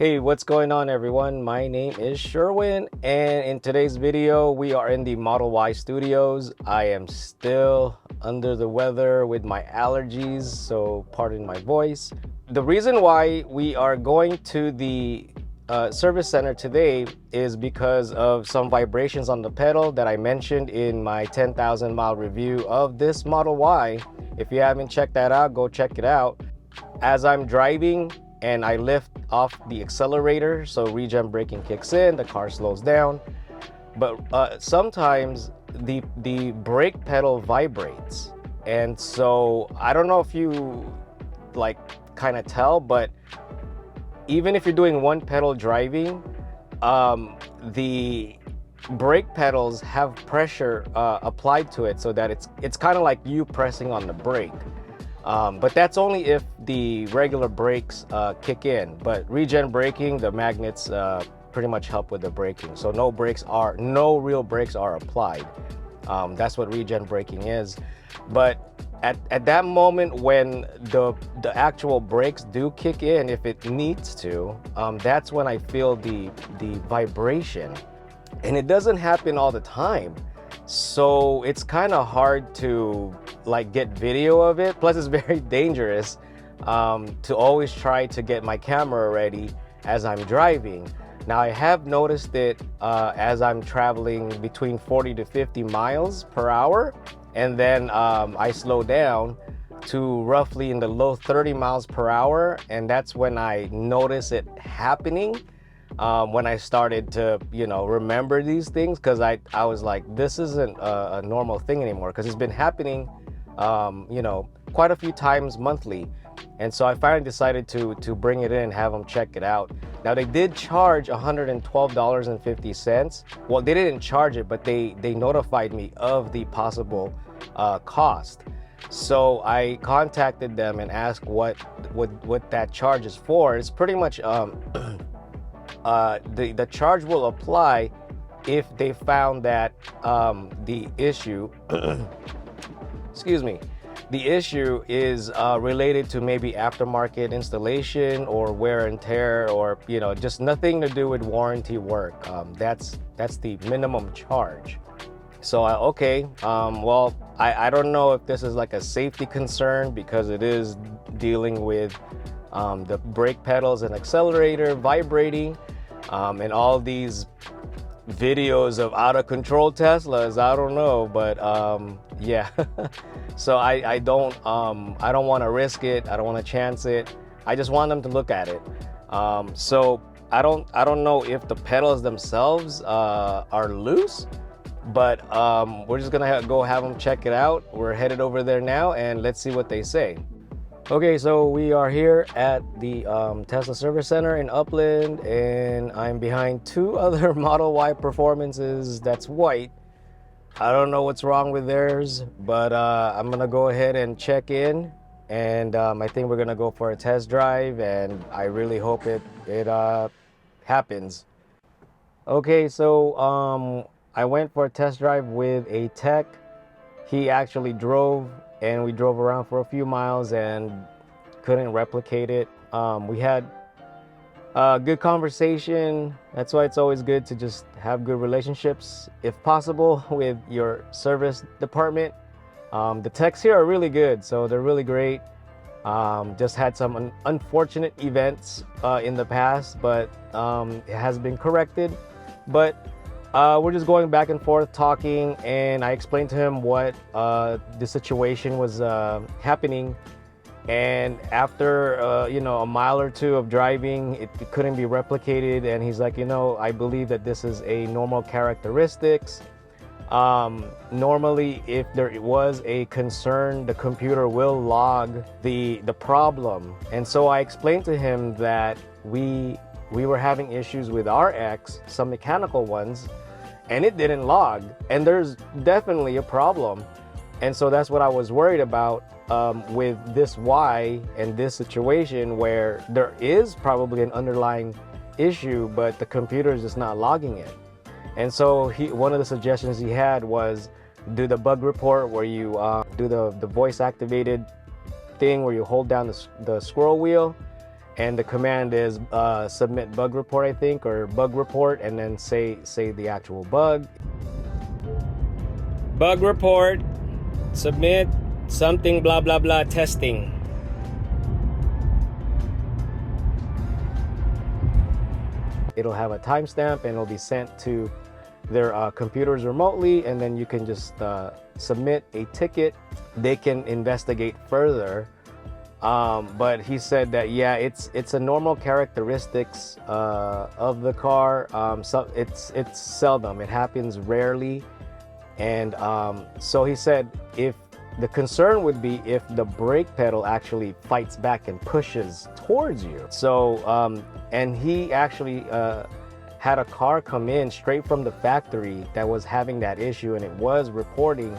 Hey, what's going on everyone? My name is Sherwin, and in today's video we are in the Model Y studios. I am still under the weather with my allergies, so pardon my voice. The reason why we are going to the service center today is because of some vibrations on the pedal that I mentioned in my 10,000 mile review of this Model Y. If you haven't checked that out, go check it out. As I'm driving and I lift off the accelerator, so regen braking kicks in, the car slows down. But sometimes the brake pedal vibrates, and so I don't know if you like kind of tell, but even if you're doing one pedal driving, the brake pedals have pressure applied to it, so that it's kind of like you pressing on the brake. But that's only if the regular brakes kick in. But regen braking, the magnets pretty much help with the braking. So no real brakes are applied. That's what regen braking is. But at that moment when the actual brakes do kick in, if it needs to, that's when I feel the vibration. And it doesn't happen all the time. So it's kind of hard to like get video of it. Plus it's very dangerous to always try to get my camera ready as I'm driving. Now I have noticed it as I'm traveling between 40 to 50 miles per hour, and then I slow down to roughly in the low 30 miles per hour, and that's when I notice it happening. When I started to, remember these things, because I was like, this isn't a normal thing anymore, because it's been happening, quite a few times monthly. And so I finally decided to bring it in and have them check it out. Now they did charge $112.50. Well, they didn't charge it, but they notified me of the possible cost. So I contacted them and asked what that charge is for. It's pretty much the charge will apply if they found that the issue excuse me, the issue is related to maybe aftermarket installation or wear and tear, or just nothing to do with warranty work. That's the minimum charge. So well, I don't know if this is like a safety concern, because it is dealing with the brake pedals and accelerator vibrating, and all these videos of out of control Teslas. I don't know, but yeah. So I don't want to risk it. I don't want to chance it. I just want them to look at it. So I don't know if the pedals themselves are loose, but we're just gonna go have them check it out. We're headed over there now, and let's see what they say. Okay, so we are here at the Tesla Service Center in Upland, and I'm behind two other Model Y Performances that's white. I don't know what's wrong with theirs, but I'm gonna go ahead and check in, and I think we're gonna go for a test drive, and I really hope it happens. Okay, so I went for a test drive with a tech. He actually drove, and we drove around for a few miles and couldn't replicate it. We had a good conversation. That's why it's always good to just have good relationships, if possible, with your service department. The techs here are really good, so they're really great. Just had some unfortunate events in the past, but it has been corrected. But we're just going back and forth talking, and I explained to him what the situation was happening. And after a mile or two of driving, it couldn't be replicated, and he's like, I believe that this is a normal characteristics. Normally, if there was a concern, the computer will log the problem. And so I explained to him that we were having issues with our X, some mechanical ones, and it didn't log, and there's definitely a problem. And so that's what I was worried about with this Y and this situation, where there is probably an underlying issue, but the computer is just not logging it. And so one of the suggestions he had was do the bug report, where you do the voice activated thing where you hold down the scroll wheel, and the command is submit bug report, I think, or bug report, and then say the actual bug. Bug report, submit something, blah blah blah, testing. It'll have a timestamp and it'll be sent to their computers remotely, and then you can just submit a ticket. They can investigate further. But he said that, yeah, it's a normal characteristics of the car. So it's seldom, it happens rarely. And so he said if the concern would be if the brake pedal actually fights back and pushes towards you. So and he actually had a car come in straight from the factory that was having that issue, and it was reporting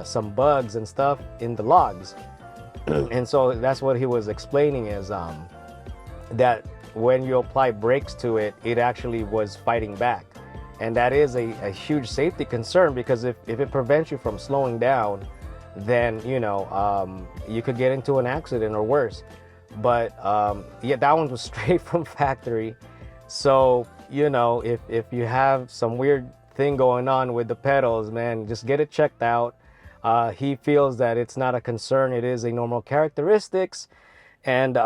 some bugs and stuff in the logs. And so that's what he was explaining is that when you apply brakes to it, it actually was fighting back. And that is a huge safety concern, because if it prevents you from slowing down, then, you know, you could get into an accident or worse. But yeah, that one was straight from factory. So, you know, if you have some weird thing going on with the pedals, man, just get it checked out. He feels that it's not a concern. It is a normal characteristics, and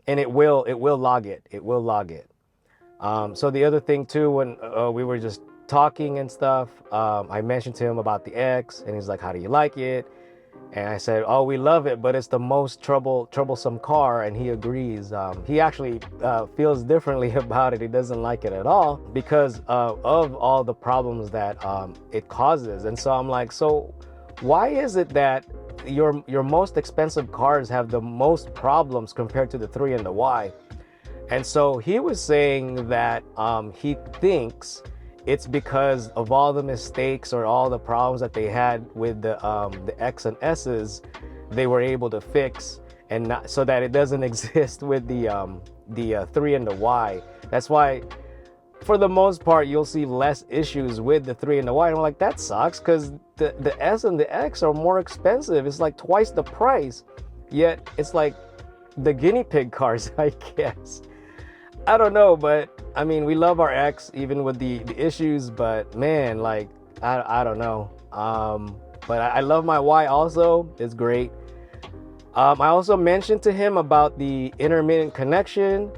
it will log it. It will log it. So the other thing too, when we were just talking and stuff, I mentioned to him about the X, and he's like, "How do you like it?" And I said, "Oh, we love it, but it's the most troublesome car," and he agrees. He actually feels differently about it. He doesn't like it at all because of all the problems that it causes. And so I'm like, so why is it that your most expensive cars have the most problems compared to the 3 and the Y? And so he was saying that he thinks it's because of all the mistakes or all the problems that they had with the X and S's, they were able to fix, and not so that it doesn't exist with the 3 and the Y. That's why, for the most part, you'll see less issues with the 3 and the Y. And I'm like, that sucks, because the S and the X are more expensive. It's like twice the price, yet it's like the guinea pig cars, I guess. I don't know, but I mean, we love our X even with the issues, but man, like, I don't know. But I love my Y also. It's great. I also mentioned to him about the intermittent connection,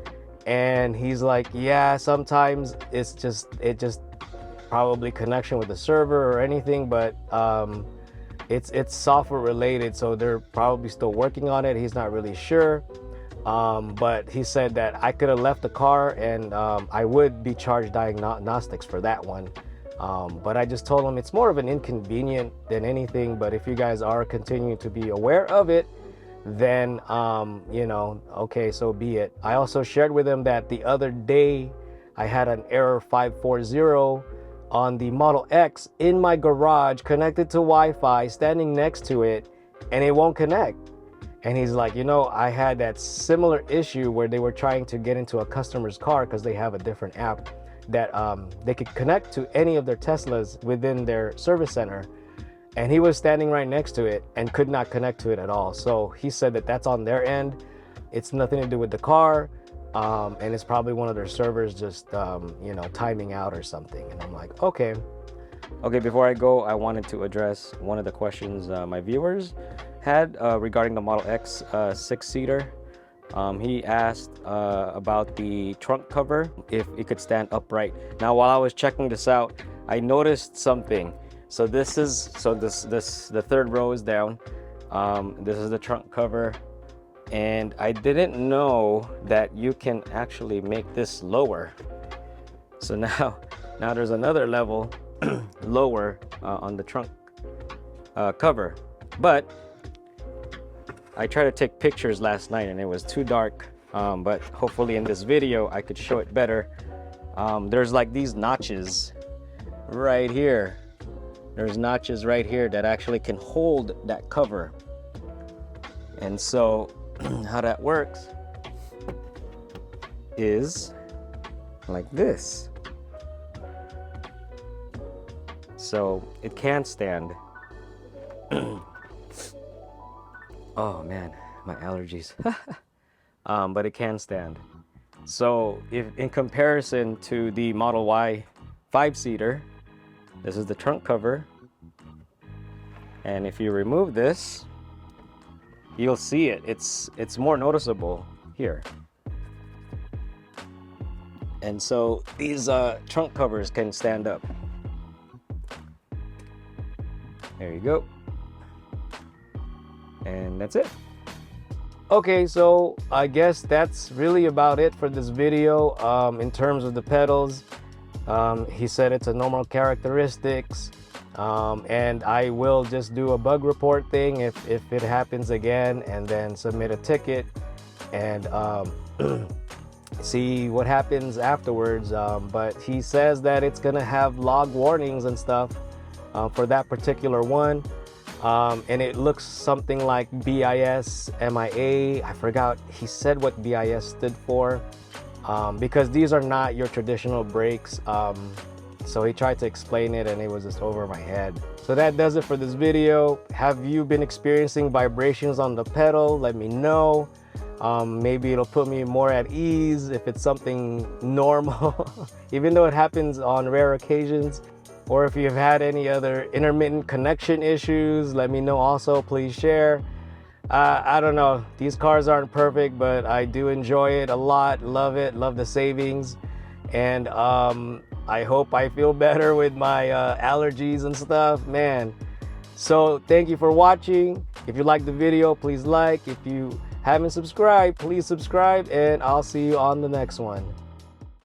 and he's like, yeah, sometimes it just probably connection with the server or anything, but it's software related, so they're probably still working on it. He's not really sure. But he said that I could have left the car, and I would be charged diagnostics for that one. But I just told him it's more of an inconvenient than anything. But if you guys are continuing to be aware of it, then, you know, okay, so be it. I also shared with him that the other day I had an error 540 on the Model X in my garage, connected to Wi-Fi, standing next to it, and it won't connect. And he's like, you know, I had that similar issue where they were trying to get into a customer's car because they have a different app that they could connect to any of their Teslas within their service center. And he was standing right next to it and could not connect to it at all. So he said that that's on their end. It's nothing to do with the car. And it's probably one of their servers just, you know, timing out or something. And I'm like, okay. Okay, before I go, I wanted to address one of the questions my viewers had regarding the Model X 6-seater. He asked about the trunk cover, if it could stand upright. Now, while I was checking this out, I noticed something. So this is, the third row is down. This is the trunk cover, and I didn't know that you can actually make this lower. So now there's another level lower on the trunk cover. But I tried to take pictures last night and it was too dark, but hopefully in this video I could show it better. There's like these notches right here. There's notches right here that actually can hold that cover. And so how that works is like this. So it can stand. Oh man, my allergies. but it can stand. So if in comparison to the Model Y 5-seater, this is the trunk cover, and if you remove this, you'll see it. It's more noticeable here. And so these trunk covers can stand up. There you go. And that's it. Okay, so I guess that's really about it for this video. In terms of the pedals, he said it's a normal characteristics, and I will just do a bug report thing if it happens again, and then submit a ticket and see what happens afterwards. But he says that it's gonna have log warnings and stuff for that particular one. And it looks something like BIS, MIA. I forgot, he said what BIS stood for, because these are not your traditional brakes. So he tried to explain it and it was just over my head. So that does it for this video. Have you been experiencing vibrations on the pedal? Let me know. Maybe it'll put me more at ease if it's something normal, even though it happens on rare occasions. Or if you've had any other intermittent connection issues, let me know also. Please share. I don't know, these cars aren't perfect, but I do enjoy it a lot. Love it, love the savings. And I hope I feel better with my allergies and stuff, man. So thank you for watching. If you like the video, please like. If you haven't subscribed, please subscribe, and I'll see you on the next one.